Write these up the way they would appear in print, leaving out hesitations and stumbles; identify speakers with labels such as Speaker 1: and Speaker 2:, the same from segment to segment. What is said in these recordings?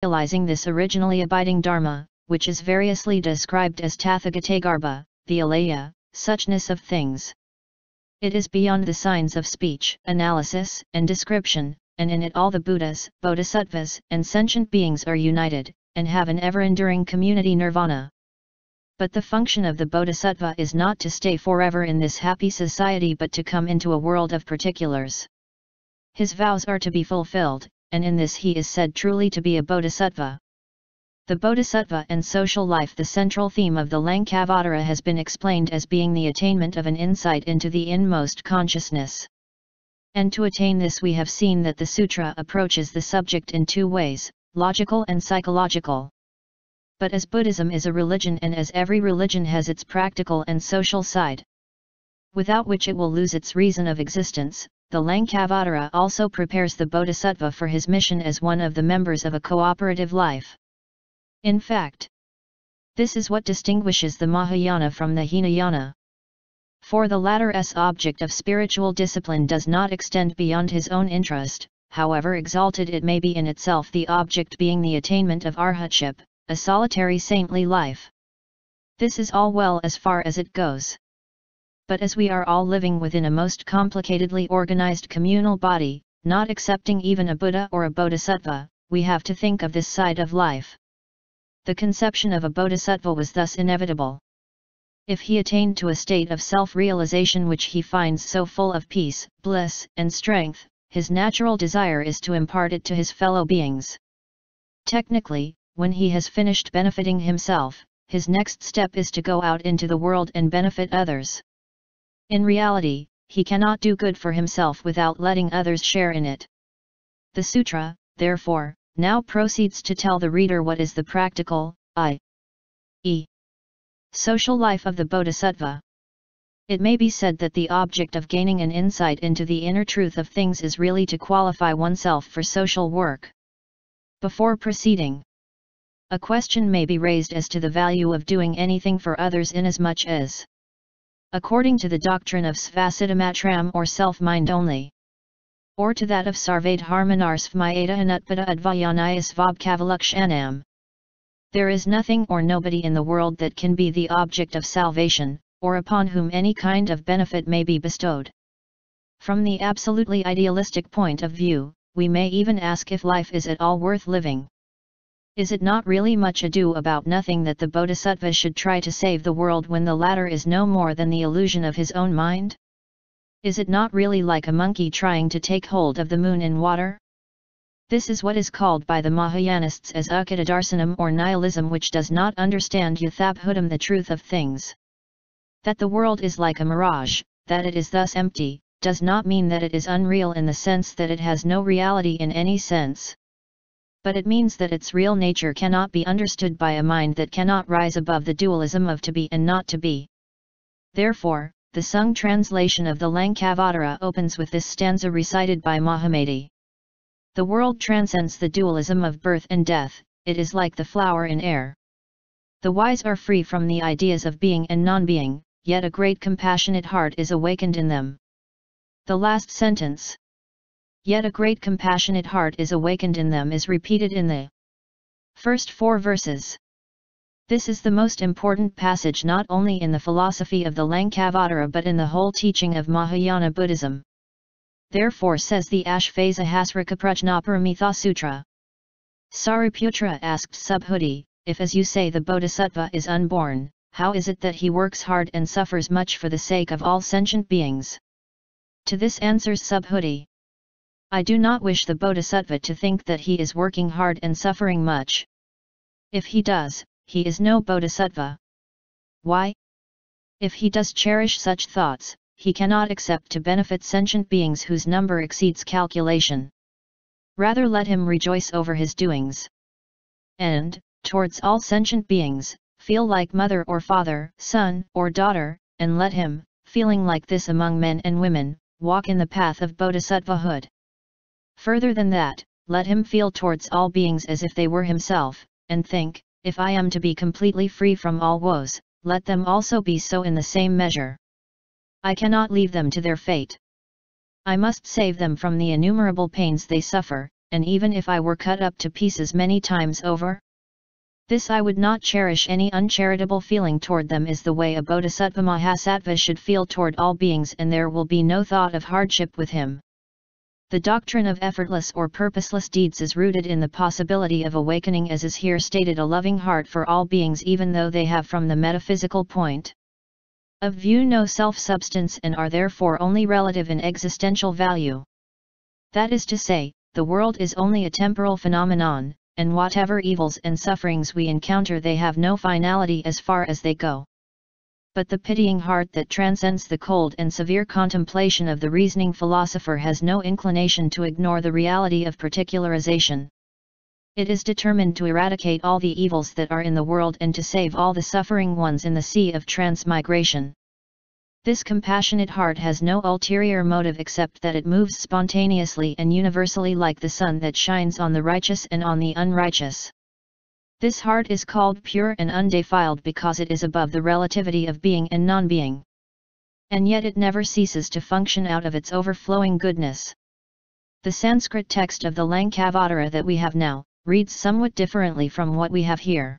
Speaker 1: realizing this originally abiding Dharma, which is variously described as Tathagatahood, the alaya, suchness of things. It is beyond the signs of speech, analysis, and description, and in it all the Buddhas, Bodhisattvas, and sentient beings are united, and have an ever-enduring community nirvana. But the function of the Bodhisattva is not to stay forever in this happy society but to come into a world of particulars. His vows are to be fulfilled, and in this he is said truly to be a Bodhisattva. The Bodhisattva and social life. The central theme of the Lankavatara has been explained as being the attainment of an insight into the inmost consciousness. And to attain this we have seen that the Sutra approaches the subject in two ways, logical and psychological. But as Buddhism is a religion and as every religion has its practical and social side, without which it will lose its reason of existence, the Lankavatara also prepares the Bodhisattva for his mission as one of the members of a cooperative life. In fact, this is what distinguishes the Mahayana from the Hinayana. For the latter's object of spiritual discipline does not extend beyond his own interest, however exalted it may be in itself, the object being the attainment of arhatship, a solitary saintly life. This is all well as far as it goes. But as we are all living within a most complicatedly organized communal body, not excepting even a Buddha or a Bodhisattva, we have to think of this side of life. The conception of a Bodhisattva was thus inevitable. If he attained to a state of self-realization which he finds so full of peace, bliss, and strength, his natural desire is to impart it to his fellow beings. Technically, when he has finished benefiting himself, his next step is to go out into the world and benefit others. In reality, he cannot do good for himself without letting others share in it. The Sutra, therefore, now proceeds to tell the reader what is the practical, i.e., social life of the Bodhisattva. It may be said that the object of gaining an insight into the inner truth of things is really to qualify oneself for social work. Before proceeding, a question may be raised as to the value of doing anything for others inasmuch as, according to the doctrine of svasiddhamatram or self-mind only, or to that of sarvadharmanarsvmayata anutpada advayanayasvabkavalakshanam, there is nothing or nobody in the world that can be the object of salvation, or upon whom any kind of benefit may be bestowed. From the absolutely idealistic point of view, we may even ask if life is at all worth living. Is it not really much ado about nothing that the Bodhisattva should try to save the world when the latter is no more than the illusion of his own mind? Is it not really like a monkey trying to take hold of the moon in water? This is what is called by the Mahayanists as akadadarsanam or nihilism, which does not understand yathabhudam, the truth of things. That the world is like a mirage, that it is thus empty, does not mean that it is unreal in the sense that it has no reality in any sense. But it means that its real nature cannot be understood by a mind that cannot rise above the dualism of to be and not to be. Therefore, the sung translation of the Lankavatara opens with this stanza recited by Mahamati. The world transcends the dualism of birth and death, it is like the flower in air. The wise are free from the ideas of being and non-being, yet a great compassionate heart is awakened in them. The last sentence, yet a great compassionate heart is awakened in them, is repeated in the first 4 verses. This is the most important passage not only in the philosophy of the Lankavatara but in the whole teaching of Mahayana Buddhism. Therefore, says the Ashvasahasrika Prajnaparamita Sutra. Sariputra asked Subhuti, if as you say the Bodhisattva is unborn, how is it that he works hard and suffers much for the sake of all sentient beings? To this answers Subhuti, I do not wish the Bodhisattva to think that he is working hard and suffering much. If he does, he is no Bodhisattva. Why? If he does cherish such thoughts, he cannot accept to benefit sentient beings whose number exceeds calculation. Rather let him rejoice over his doings. And, towards all sentient beings, feel like mother or father, son or daughter, and let him, feeling like this among men and women, walk in the path of Bodhisattvahood. Further than that, let him feel towards all beings as if they were himself, and think, if I am to be completely free from all woes, let them also be so in the same measure. I cannot leave them to their fate. I must save them from the innumerable pains they suffer, and even if I were cut up to pieces many times over? This I would not cherish any uncharitable feeling toward them is the way a bodhisattva mahasattva should feel toward all beings, and there will be no thought of hardship with him. The doctrine of effortless or purposeless deeds is rooted in the possibility of awakening, as is here stated, a loving heart for all beings, even though they have from the metaphysical point of view no self-substance and are therefore only relative in existential value. That is to say, the world is only a temporal phenomenon, and whatever evils and sufferings we encounter, they have no finality as far as they go. But the pitying heart that transcends the cold and severe contemplation of the reasoning philosopher has no inclination to ignore the reality of particularization. It is determined to eradicate all the evils that are in the world and to save all the suffering ones in the sea of transmigration. This compassionate heart has no ulterior motive except that it moves spontaneously and universally like the sun that shines on the righteous and on the unrighteous. This heart is called pure and undefiled because it is above the relativity of being and non-being. And yet it never ceases to function out of its overflowing goodness. The Sanskrit text of the Lankavatara that we have now reads somewhat differently from what we have here.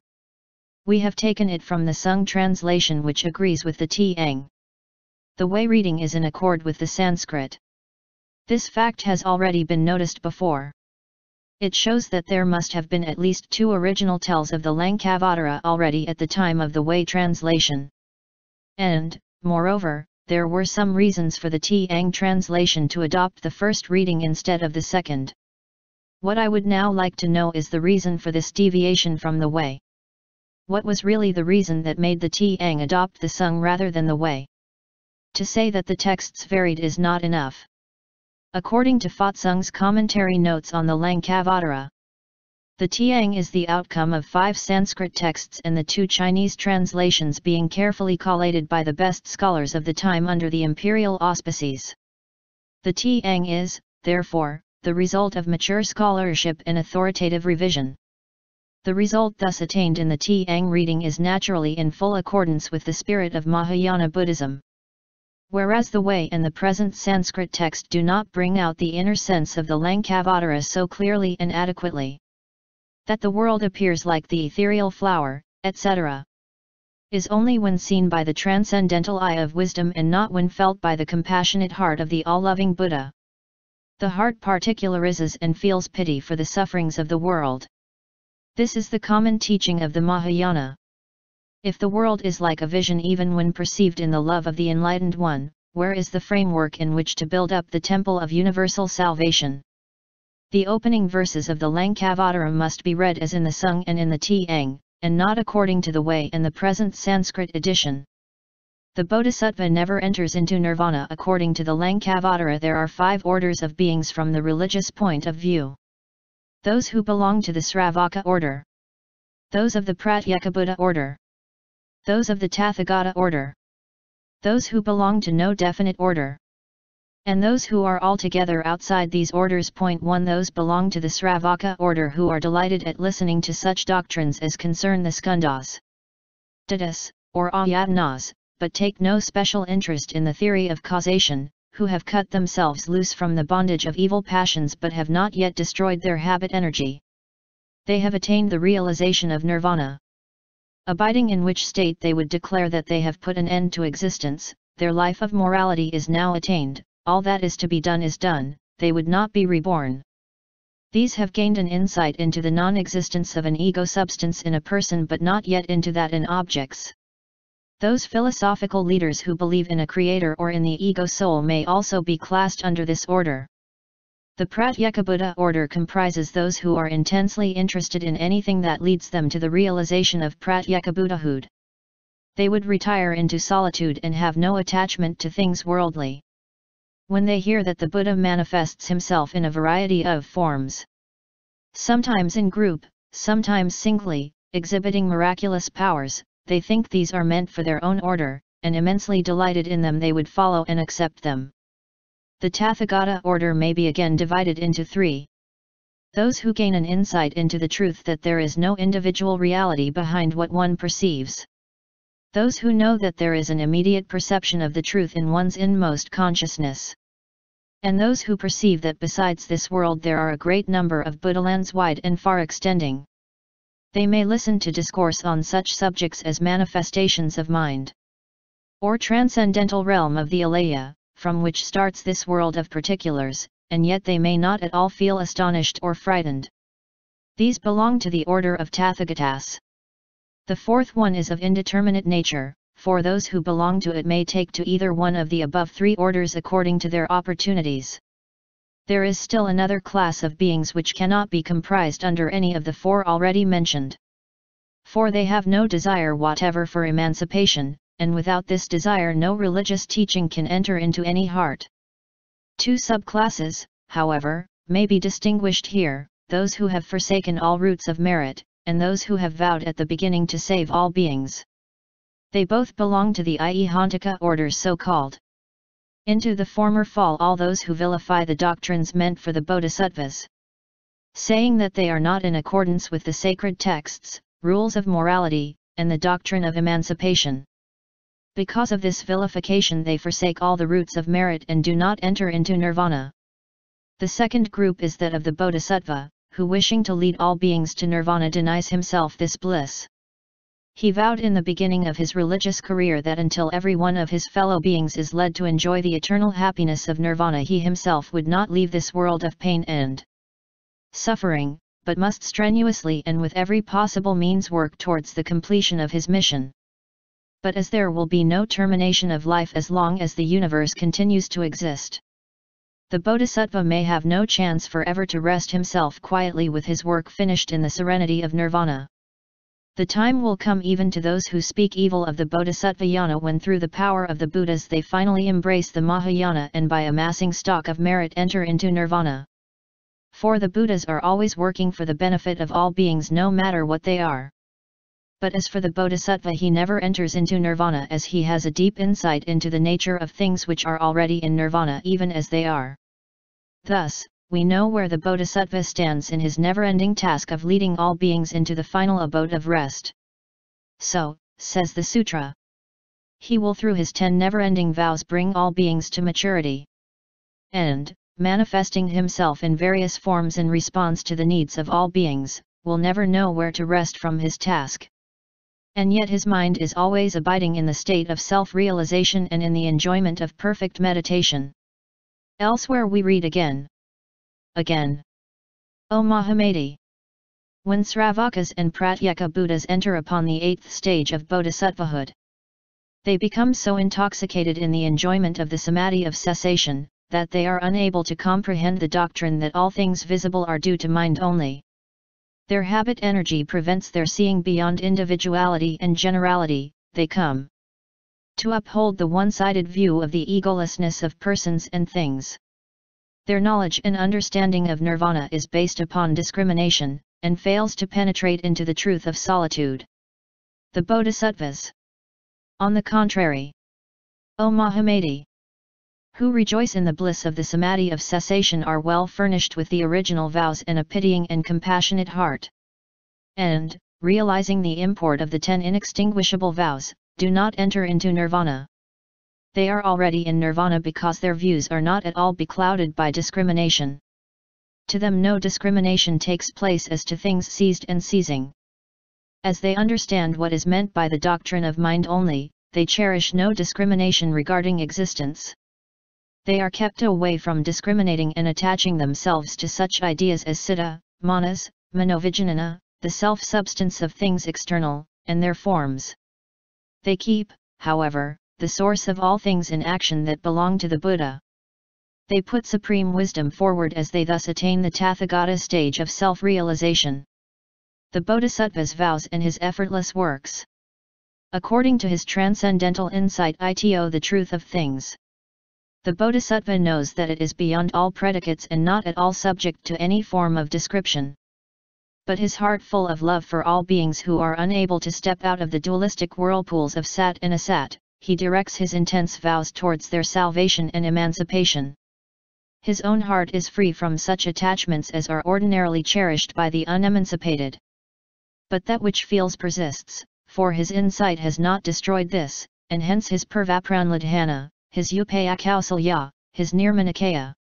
Speaker 1: We have taken it from the Sung translation, which agrees with the Tiang. The way reading is in accord with the Sanskrit. This fact has already been noticed before. It shows that there must have been at least 2 original tells of the Lankavatara already at the time of the way translation. And, moreover, there were some reasons for the Tiang translation to adopt the first reading instead of the second. What I would now like to know is the reason for this deviation from the way. What was really the reason that made the Tiang adopt the Sung rather than the way? To say that the texts varied is not enough. According to Fatsung's commentary notes on the Lankavatara, the Tiang is the outcome of 5 Sanskrit texts and the 2 Chinese translations being carefully collated by the best scholars of the time under the imperial auspices. The Tiang is, therefore, the result of mature scholarship and authoritative revision. The result thus attained in the Tiang reading is naturally in full accordance with the spirit of Mahayana Buddhism. Whereas the way and the present Sanskrit text do not bring out the inner sense of the Lankavatara so clearly and adequately. That the world appears like the ethereal flower, etc., is only when seen by the transcendental eye of wisdom and not when felt by the compassionate heart of the all-loving Buddha. The heart particularizes and feels pity for the sufferings of the world. This is the common teaching of the Mahayana. If the world is like a vision even when perceived in the love of the enlightened one, where is the framework in which to build up the temple of universal salvation? The opening verses of the Lankavatara must be read as in the Sung and in the Tiang, and not according to the way and the present Sanskrit edition. The Bodhisattva never enters into nirvana. According to the Lankavatara, there are 5 orders of beings from the religious point of view. Those who belong to the Sravaka order. Those of the Pratyatmagata order. Those of the Tathagata order. Those who belong to no definite order. And those who are altogether outside these orders. 1 Those belong to the Sravaka order who are delighted at listening to such doctrines as concern the skandhas, dhatus, or ayatanas, but take no special interest in the theory of causation, who have cut themselves loose from the bondage of evil passions but have not yet destroyed their habit energy. They have attained the realization of nirvana, abiding in which state they would declare that they have put an end to existence. Their life of morality is now attained, all that is to be done is done, they would not be reborn. These have gained an insight into the non-existence of an ego substance in a person but not yet into that in objects. Those philosophical leaders who believe in a creator or in the ego soul may also be classed under this order. The Pratyatmagata order comprises those who are intensely interested in anything that leads them to the realization of Buddhahood. They would retire into solitude and have no attachment to things worldly. When they hear that the Buddha manifests himself in a variety of forms, sometimes in group, sometimes singly, exhibiting miraculous powers, they think these are meant for their own order, and immensely delighted in them they would follow and accept them. The Tathagata order may be again divided into 3. Those who gain an insight into the truth that there is no individual reality behind what one perceives. Those who know that there is an immediate perception of the truth in one's inmost consciousness. And those who perceive that besides this world there are a great number of Buddhalands wide and far extending. They may listen to discourse on such subjects as manifestations of mind, or transcendental realm of the Alaya, from which starts this world of particulars, and yet they may not at all feel astonished or frightened. These belong to the order of Tathagatas. The fourth one is of indeterminate nature, for those who belong to it may take to either one of the above three orders according to their opportunities. There is still another class of beings which cannot be comprised under any of the four already mentioned. For they have no desire whatever for emancipation, and without this desire no religious teaching can enter into any heart. Two subclasses, however, may be distinguished here, those who have forsaken all roots of merit, and those who have vowed at the beginning to save all beings. They both belong to the Ihantaka orders so called. Into the former fall all those who vilify the doctrines meant for the Bodhisattvas, saying that they are not in accordance with the sacred texts, rules of morality, and the doctrine of emancipation. Because of this vilification they forsake all the roots of merit and do not enter into nirvana. The second group is that of the Bodhisattva, who wishing to lead all beings to nirvana denies himself this bliss. He vowed in the beginning of his religious career that until every one of his fellow beings is led to enjoy the eternal happiness of nirvana he himself would not leave this world of pain and suffering, but must strenuously and with every possible means work towards the completion of his mission. But as there will be no termination of life as long as the universe continues to exist, the Bodhisattva may have no chance forever to rest himself quietly with his work finished in the serenity of nirvana. The time will come even to those who speak evil of the Bodhisattvayana when through the power of the Buddhas they finally embrace the Mahayana and by amassing stock of merit enter into nirvana. For the Buddhas are always working for the benefit of all beings no matter what they are. But as for the Bodhisattva he never enters into nirvana as he has a deep insight into the nature of things which are already in nirvana even as they are. Thus, we know where the Bodhisattva stands in his never-ending task of leading all beings into the final abode of rest. So, says the Sutra, he will through his 10 never-ending vows bring all beings to maturity. And, manifesting himself in various forms in response to the needs of all beings, will never know where to rest from his task. And yet his mind is always abiding in the state of self-realization and in the enjoyment of perfect meditation. Elsewhere we read again. O Mahamati! When Sravakas and Pratyeka Buddhas enter upon the 8th stage of Bodhisattvahood, they become so intoxicated in the enjoyment of the samadhi of cessation, that they are unable to comprehend the doctrine that all things visible are due to mind only. Their habit energy prevents their seeing beyond individuality and generality, they come to uphold the one-sided view of the egolessness of persons and things. Their knowledge and understanding of nirvana is based upon discrimination, and fails to penetrate into the truth of solitude. The Bodhisattvas, on the contrary, O Mahamati, who rejoice in the bliss of the samadhi of cessation are well furnished with the original vows and a pitying and compassionate heart. And, realizing the import of the 10 inextinguishable vows, do not enter into nirvana. They are already in nirvana because their views are not at all beclouded by discrimination. To them no discrimination takes place as to things seized and seizing. As they understand what is meant by the doctrine of mind only, they cherish no discrimination regarding existence. They are kept away from discriminating and attaching themselves to such ideas as siddha, manas, manovijnana, the self-substance of things external, and their forms. They keep, however, the source of all things in action that belong to the Buddha. They put supreme wisdom forward as they thus attain the Tathagata stage of self-realization. The Bodhisattva's vows and his effortless works. According to his transcendental insight into the truth of things, the Bodhisattva knows that it is beyond all predicates and not at all subject to any form of description. But his heart full of love for all beings who are unable to step out of the dualistic whirlpools of sat and asat, he directs his intense vows towards their salvation and emancipation. His own heart is free from such attachments as are ordinarily cherished by the unemancipated. But that which feels persists, for his insight has not destroyed this, and hence his purvapranladhana, his upayakausalya, his nirmanakaya,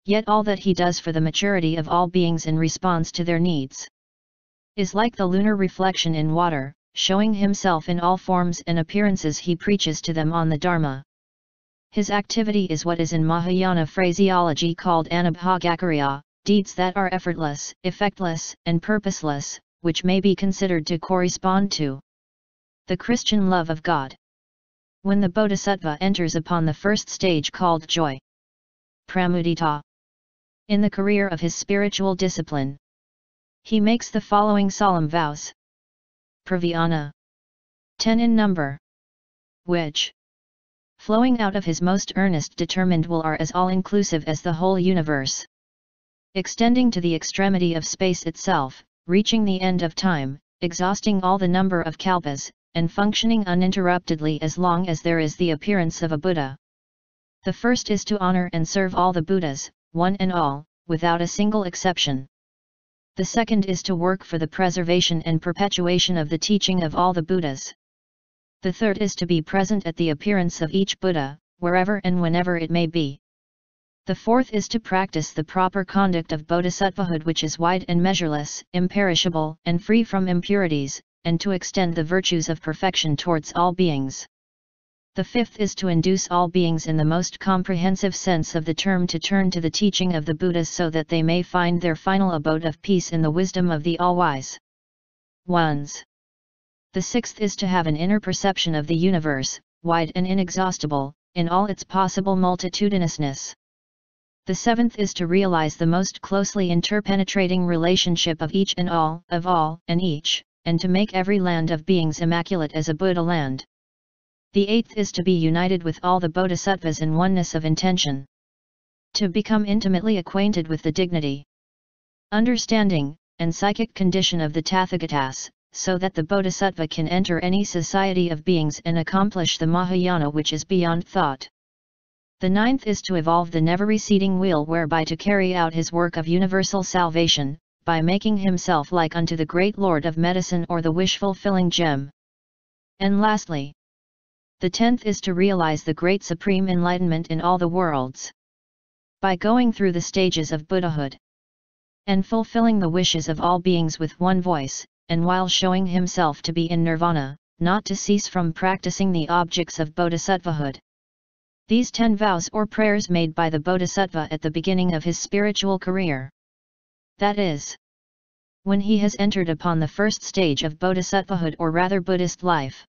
Speaker 1: Yet all that he does for the maturity of all beings in response to their needs is like the lunar reflection in water, showing himself in all forms and appearances he preaches to them on the Dharma. His activity is what is in Mahayana phraseology called NGHIA, deeds that are effortless, effectless, and purposeless, which may be considered to correspond to the Christian love of God. When the Bodhisattva enters upon the first stage called joy, pramudita, in the career of his spiritual discipline, he makes the following solemn vows. Pravyana, 10 in number, which, flowing out of his most earnest determined will, are as all-inclusive as the whole universe, extending to the extremity of space itself, reaching the end of time, exhausting all the number of kalpas, and functioning uninterruptedly as long as there is the appearance of a Buddha. The first is to honor and serve all the Buddhas, one and all, without a single exception. The second is to work for the preservation and perpetuation of the teaching of all the Buddhas. The third is to be present at the appearance of each Buddha, wherever and whenever it may be. The fourth is to practice the proper conduct of bodhisattvahood, which is wide and measureless, imperishable, and free from impurities, and to extend the virtues of perfection towards all beings. The fifth is to induce all beings in the most comprehensive sense of the term to turn to the teaching of the Buddhas so that they may find their final abode of peace in the wisdom of the all-wise ones. The sixth is to have an inner perception of the universe, wide and inexhaustible, in all its possible multitudinousness. The seventh is to realize the most closely interpenetrating relationship of each and all, of all and each, and to make every land of beings immaculate as a Buddha land. The eighth is to be united with all the bodhisattvas in oneness of intention. To become intimately acquainted with the dignity, understanding, and psychic condition of the Tathagatas, so that the bodhisattva can enter any society of beings and accomplish the Mahayana which is beyond thought. The ninth is to evolve the never-receding wheel whereby to carry out his work of universal salvation, by making himself like unto the great Lord of medicine or the wish-fulfilling gem. And lastly, the 10th is to realize the great supreme enlightenment in all the worlds, by going through the stages of Buddhahood, and fulfilling the wishes of all beings with one voice, and while showing himself to be in nirvana, not to cease from practicing the objects of bodhisattvahood. These 10 vows or prayers made by the bodhisattva at the beginning of his spiritual career, that is, when he has entered upon the first stage of bodhisattvahood or rather Buddhist life,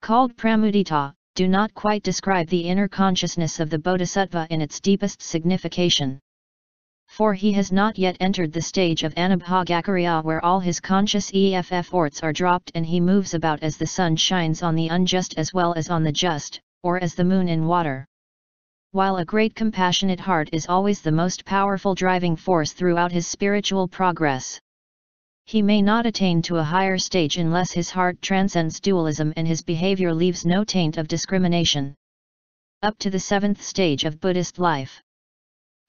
Speaker 1: called pramudita, do not quite describe the inner consciousness of the bodhisattva in its deepest signification. For he has not yet entered the stage of NGHIA where all his conscious efforts are dropped and he moves about as the sun shines on the unjust as well as on the just, or as the moon in water. While a great compassionate heart is always the most powerful driving force throughout his spiritual progress, he may not attain to a higher stage unless his heart transcends dualism and his behavior leaves no taint of discrimination. Up to the 7th stage of Buddhist life,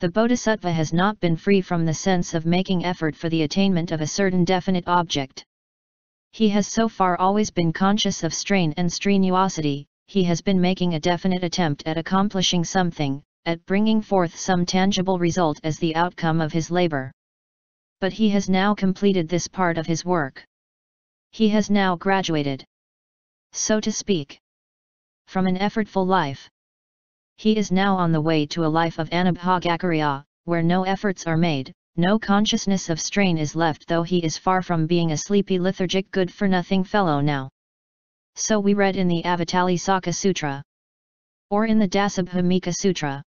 Speaker 1: the bodhisattva has not been free from the sense of making effort for the attainment of a certain definite object. He has so far always been conscious of strain and strenuosity, he has been making a definite attempt at accomplishing something, at bringing forth some tangible result as the outcome of his labor. But he has now completed this part of his work. He has now graduated, so to speak, from an effortful life. He is now on the way to a life of NGHIA, where no efforts are made, no consciousness of strain is left, though he is far from being a sleepy lethargic good-for-nothing fellow now. So we read in the Avatali-Saka Sutra, or in the Dasabhumika Sutra,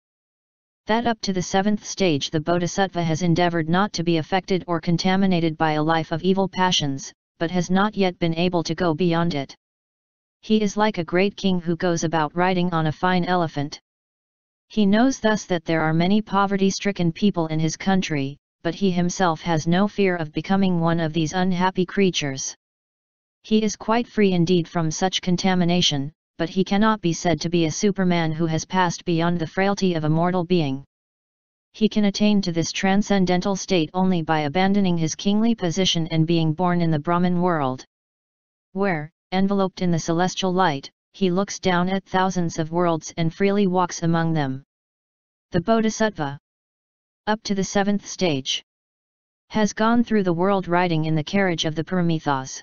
Speaker 1: that up to the 7th stage the bodhisattva has endeavored not to be affected or contaminated by a life of evil passions, but has not yet been able to go beyond it. He is like a great king who goes about riding on a fine elephant. He knows thus that there are many poverty-stricken people in his country, but he himself has no fear of becoming one of these unhappy creatures. He is quite free indeed from such contamination, but he cannot be said to be a superman who has passed beyond the frailty of a mortal being. He can attain to this transcendental state only by abandoning his kingly position and being born in the Brahman world, where, enveloped in the celestial light, he looks down at thousands of worlds and freely walks among them. The Bodhisattva, up to the 7th stage. Has gone through the world riding in the carriage of the Paramithas.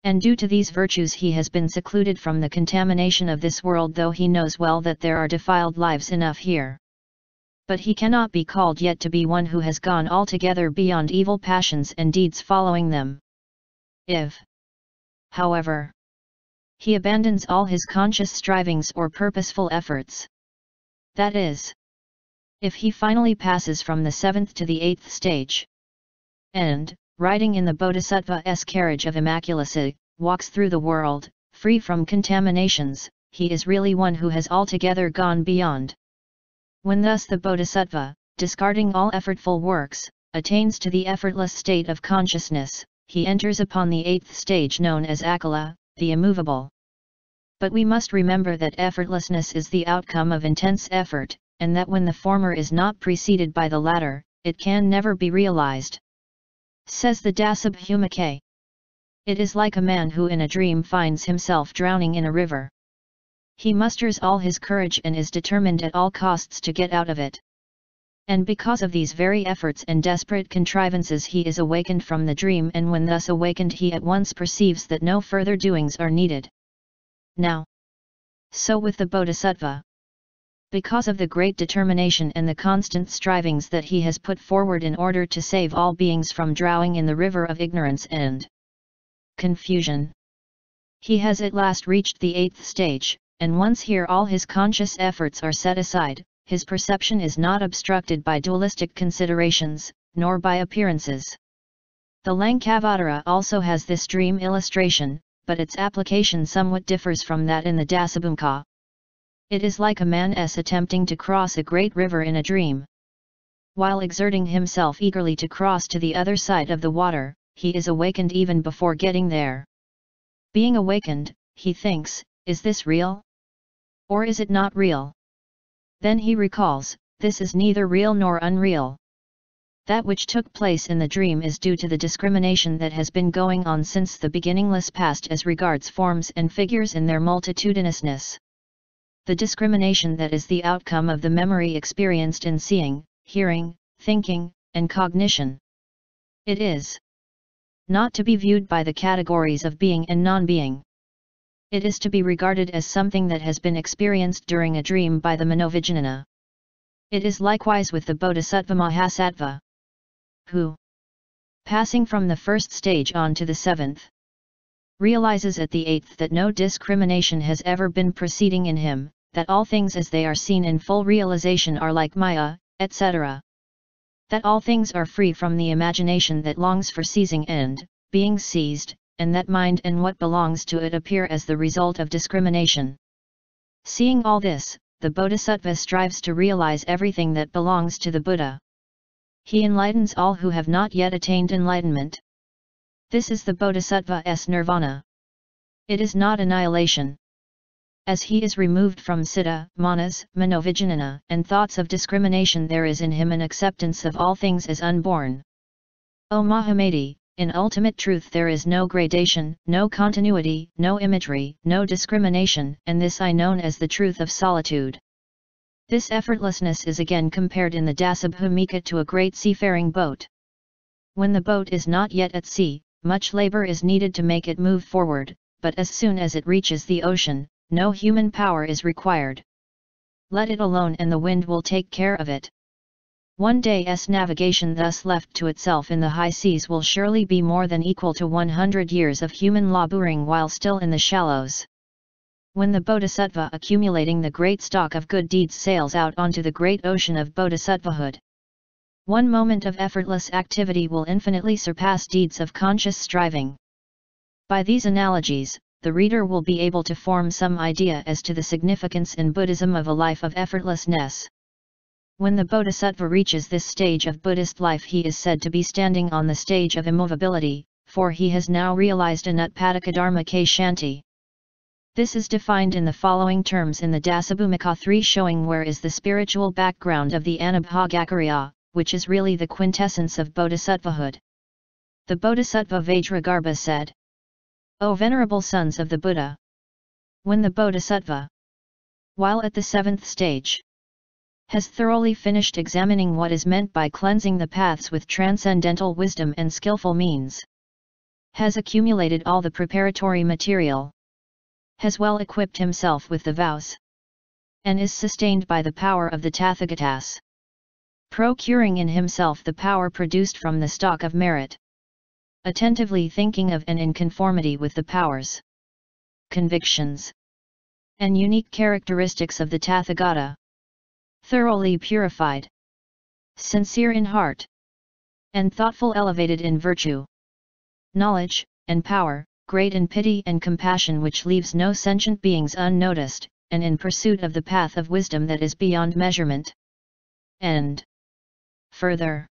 Speaker 1: And due to these virtues he has been secluded from the contamination of this world, though he knows well that there are defiled lives enough here. But he cannot be called yet to be one who has gone altogether beyond evil passions and deeds following them. If, however, he abandons all his conscious strivings or purposeful efforts, that is, if he finally passes from the 7th to the 8th stage, and, riding in the Bodhisattva's carriage of immaculacy, walks through the world, free from contaminations, he is really one who has altogether gone beyond. When thus the Bodhisattva, discarding all effortful works, attains to the effortless state of consciousness, he enters upon the 8th stage known as Akala, the immovable. But we must remember that effortlessness is the outcome of intense effort, and that when the former is not preceded by the latter, it can never be realized. Says the Dasabhumake. It is like a man who in a dream finds himself drowning in a river. He musters all his courage and is determined at all costs to get out of it. And because of these very efforts and desperate contrivances he is awakened from the dream, and when thus awakened he at once perceives that no further doings are needed. Now, so with the Bodhisattva. Because of the great determination and the constant strivings that he has put forward in order to save all beings from drowning in the river of ignorance and confusion, he has at last reached the 8th stage, and once here all his conscious efforts are set aside, his perception is not obstructed by dualistic considerations, nor by appearances. The Lankavatara also has this dream illustration, but its application somewhat differs from that in the Dasabhumka. It is like a man's attempting to cross a great river in a dream. While exerting himself eagerly to cross to the other side of the water, he is awakened even before getting there. Being awakened, he thinks, is this real? Or is it not real? Then he recalls, this is neither real nor unreal. That which took place in the dream is due to the discrimination that has been going on since the beginningless past as regards forms and figures in their multitudinousness. The discrimination that is the outcome of the memory experienced in seeing, hearing, thinking, and cognition. It is not to be viewed by the categories of being and non-being. It is to be regarded as something that has been experienced during a dream by the Manovijnana. It is likewise with the Bodhisattva Mahasattva, who, passing from the 1st stage on to the 7th, realizes at the 8th that no discrimination has ever been proceeding in him, that all things as they are seen in full realization are like Maya, etc. That all things are free from the imagination that longs for seizing and being seized, and that mind and what belongs to it appear as the result of discrimination. Seeing all this, the Bodhisattva strives to realize everything that belongs to the Buddha. He enlightens all who have not yet attained enlightenment. This is the Bodhisattva's nirvana. It is not annihilation. As he is removed from citta, manas, manovijnana, and thoughts of discrimination, there is in him an acceptance of all things as unborn. O Mahamati, in ultimate truth there is no gradation, no continuity, no imagery, no discrimination, and this I known as the truth of solitude. This effortlessness is again compared in the Dasabhumika to a great seafaring boat. When the boat is not yet at sea, much labor is needed to make it move forward, but as soon as it reaches the ocean, no human power is required. Let it alone and the wind will take care of it. One day's navigation thus left to itself in the high seas will surely be more than equal to 100 years of human laboring while still in the shallows. When the Bodhisattva accumulating the great stock of good deeds sails out onto the great ocean of Bodhisattvahood, one moment of effortless activity will infinitely surpass deeds of conscious striving. By these analogies, the reader will be able to form some idea as to the significance in Buddhism of a life of effortlessness. When the Bodhisattva reaches this stage of Buddhist life, he is said to be standing on the stage of immovability, for he has now realized anutpadikadharma k shanti. This is defined in the following terms in the Dasabhumika 3, showing where is the spiritual background of the Anubhagakarya, which is really the quintessence of Bodhisattvahood. The Bodhisattva Vajragarbha said, O venerable sons of the Buddha! When the Bodhisattva, while at the 7th stage, has thoroughly finished examining what is meant by cleansing the paths with transcendental wisdom and skillful means, has accumulated all the preparatory material, has well equipped himself with the vows, and is sustained by the power of the Tathagatas, procuring in himself the power produced from the stock of merit, attentively thinking of and in conformity with the powers, convictions, and unique characteristics of the Tathagata, thoroughly purified, sincere in heart, and thoughtful, elevated in virtue, knowledge, and power, great in pity and compassion, which leaves no sentient beings unnoticed, and in pursuit of the path of wisdom that is beyond measurement. And further,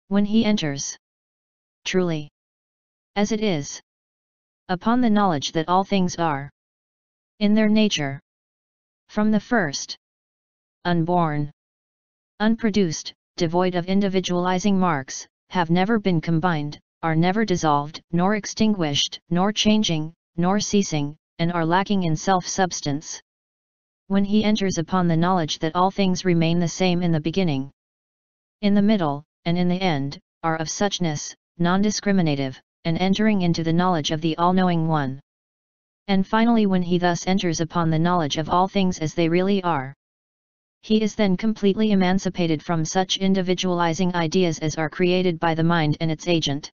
Speaker 1: when he enters, truly, as it is, upon the knowledge that all things are, in their nature, from the first, unborn, unproduced, devoid of individualizing marks, have never been combined, are never dissolved, nor extinguished, nor changing, nor ceasing, and are lacking in self-substance. When he enters upon the knowledge that all things remain the same in the beginning, in the middle, and in the end, are of suchness, non-discriminative, and entering into the knowledge of the all-knowing One. And finally, when he thus enters upon the knowledge of all things as they really are, he is then completely emancipated from such individualizing ideas as are created by the mind and its agent.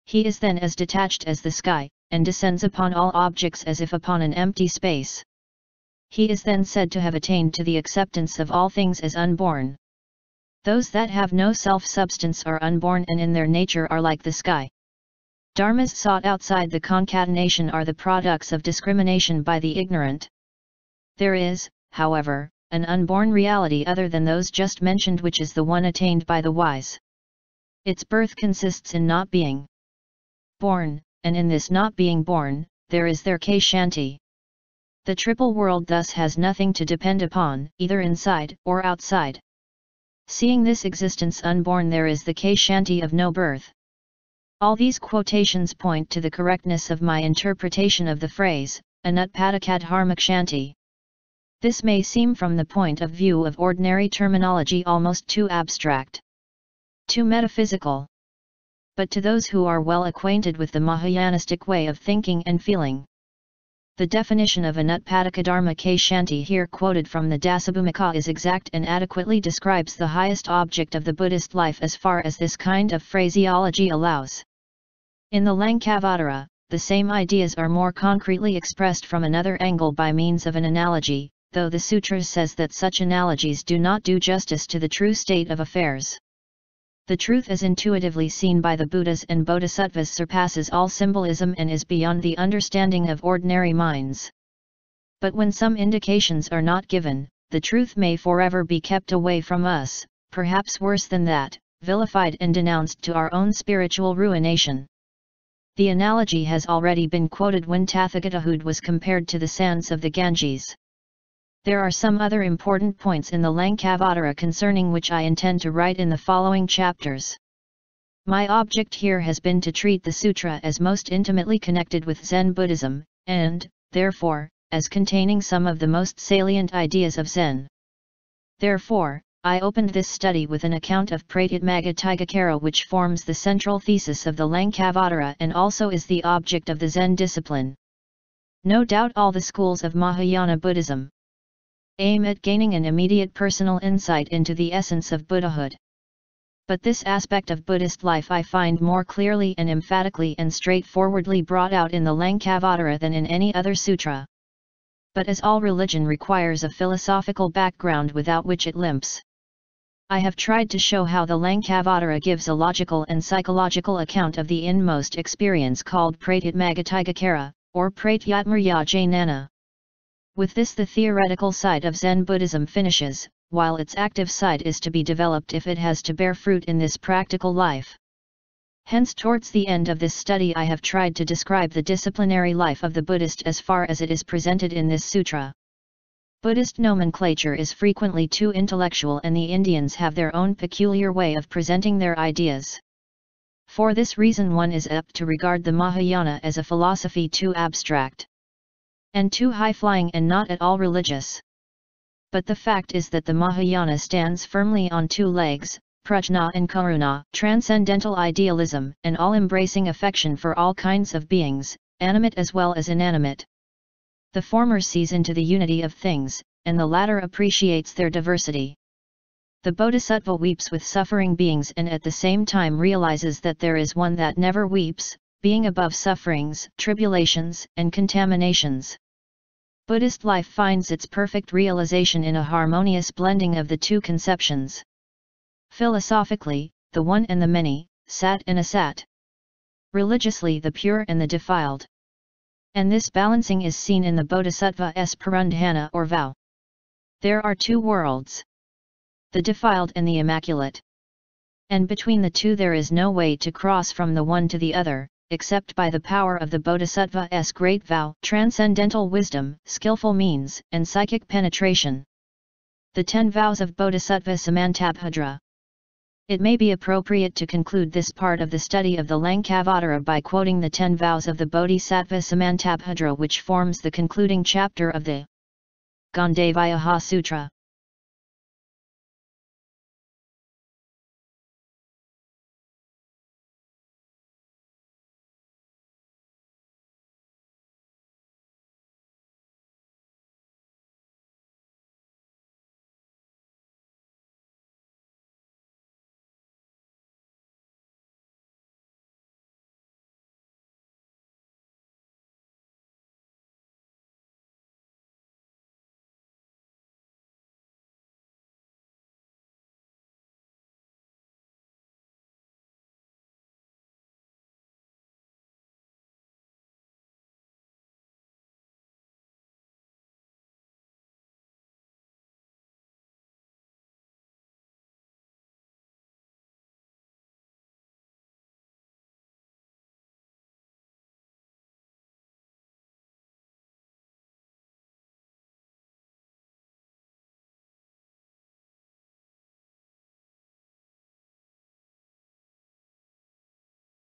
Speaker 1: He is then as detached as the sky, and descends upon all objects as if upon an empty space. He is then said to have attained to the acceptance of all things as unborn. Those that have no self-substance are unborn, and in their nature are like the sky. Dharmas sought outside the concatenation are the products of discrimination by the ignorant. There is, however, an unborn reality other than those just mentioned, which is the one attained by the wise. Its birth consists in not being born, and in this not being born, there is their Kshanti. The triple world thus has nothing to depend upon, either inside or outside. Seeing this existence unborn, there is the Kshanti of no birth. All these quotations point to the correctness of my interpretation of the phrase, Anutpadakadharmakshanti. This may seem from the point of view of ordinary terminology almost too abstract, too metaphysical. But to those who are well acquainted with the Mahayanistic way of thinking and feeling, the definition of Anutpadakadharmakshanti here quoted from the Dasabhumika is exact and adequately describes the highest object of the Buddhist life as far as this kind of phraseology allows. In the Lankavatara, the same ideas are more concretely expressed from another angle by means of an analogy, though the Sutras says that such analogies do not do justice to the true state of affairs. The truth as intuitively seen by the Buddhas and Bodhisattvas surpasses all symbolism and is beyond the understanding of ordinary minds. But when some indications are not given, the truth may forever be kept away from us, perhaps worse than that, vilified and denounced to our own spiritual ruination. The analogy has already been quoted when Tathagatahood was compared to the sands of the Ganges. There are some other important points in the Lankavatara concerning which I intend to write in the following chapters. My object here has been to treat the sutra as most intimately connected with Zen Buddhism, and, therefore, as containing some of the most salient ideas of Zen. Therefore, I opened this study with an account of Pratyatmagatigocara, which forms the central thesis of the Lankavatara and also is the object of the Zen discipline. No doubt all the schools of Mahayana Buddhism aim at gaining an immediate personal insight into the essence of Buddhahood. But this aspect of Buddhist life I find more clearly and emphatically and straightforwardly brought out in the Lankavatara than in any other sutra. But as all religion requires a philosophical background without which it limps, I have tried to show how the Lankavatara gives a logical and psychological account of the inmost experience called Pratyatmagatigocara, or Pratyatmagatigocara. With this the theoretical side of Zen Buddhism finishes, while its active side is to be developed if it has to bear fruit in this practical life. Hence towards the end of this study I have tried to describe the disciplinary life of the Buddhist as far as it is presented in this sutra. Buddhist nomenclature is frequently too intellectual, and the Indians have their own peculiar way of presenting their ideas. For this reason one is apt to regard the Mahayana as a philosophy too abstract and too high-flying and not at all religious. But the fact is that the Mahayana stands firmly on two legs, prajna and karuna, transcendental idealism, and all-embracing affection for all kinds of beings, animate as well as inanimate. The former sees into the unity of things, and the latter appreciates their diversity. The Bodhisattva weeps with suffering beings and at the same time realizes that there is one that never weeps, being above sufferings, tribulations, and contaminations. Buddhist life finds its perfect realization in a harmonious blending of the two conceptions. Philosophically, the one and the many, sat and asat. Religiously, the pure and the defiled. And this balancing is seen in the Bodhisattva's parandhana or vow. There are two worlds, the defiled and the immaculate. And between the two there is no way to cross from the one to the other, except by the power of the Bodhisattva's great vow, transcendental wisdom, skillful means, and psychic penetration. The 10 vows of Bodhisattva Samantabhadra. It may be appropriate to conclude this part of the study of the Lankavatara by quoting the 10 vows of the Bodhisattva Samantabhadra, which forms the concluding chapter of the Gandhavayaha Sutra.